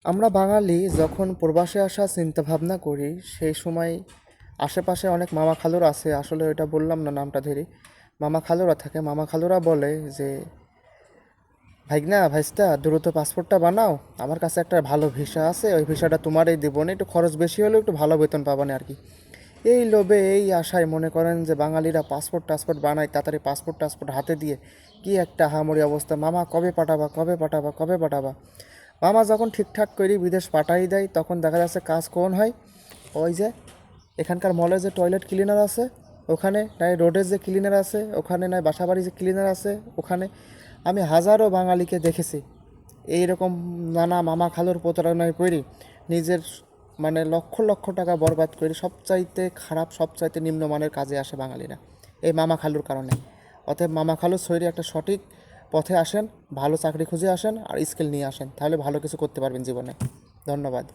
আমরা বাঙালি যখন প্রবাসে আসার চিন্তা ভাবনা করি সেই সময় আশেপাশে অনেক মামা খালুরা আছে, আসলে ওইটা বললাম না নামটা ধরে। মামা খালুরা থাকে, মামা খালুরা বলে যে ভাইগনা ভাইস্তা দ্রুত পাসপোর্টটা বানাও, আমার কাছে একটা ভালো ভিসা আছে, ওই ভিসাটা তোমারই দেবো না, একটু খরচ বেশি হলেও একটু ভালো বেতন পাবানে আর কি। এই লোভে এই আশায় মনে করেন যে বাঙালিরা পাসপোর্ট টাসপোর্ট বানায়, তাড়াতাড়ি পাসপোর্ট টাসপোর্ট হাতে দিয়ে কি একটা হামরি অবস্থা, মামা কবে পাঠাবা কবে পাঠাবা কবে পাঠাবা। মামা যখন ঠিকঠাক করে বিদেশ পাঠাই দেয় তখন দেখা যাচ্ছে কাজ কোন হয়, ওই যে এখানকার মলে যে টয়লেট ক্লিনার আছে ওখানে, নাই রোডের যে ক্লিনার আছে ওখানে, নাই বাসাবাড়ি যে ক্লিনার আছে ওখানে। আমি হাজারো বাঙালিকে দেখেছি এইরকম নানা মামা খালুর প্রতারণায় পড়ি নিজের মানে লক্ষ লক্ষ টাকা বরবাদ করে সবচাইতে খারাপ সবচাইতে নিম্নমানের কাজে আসে বাঙালিরা এই মামা খালুর কারণে। অতএব মামা খালুর শরীরে একটা সঠিক পথে আসেন, ভালো চাকরি খুঁজে আসেন আর স্কিল নিয়ে আসেন, তাহলে ভালো কিছু করতে পারবেন জীবনে। ধন্যবাদ।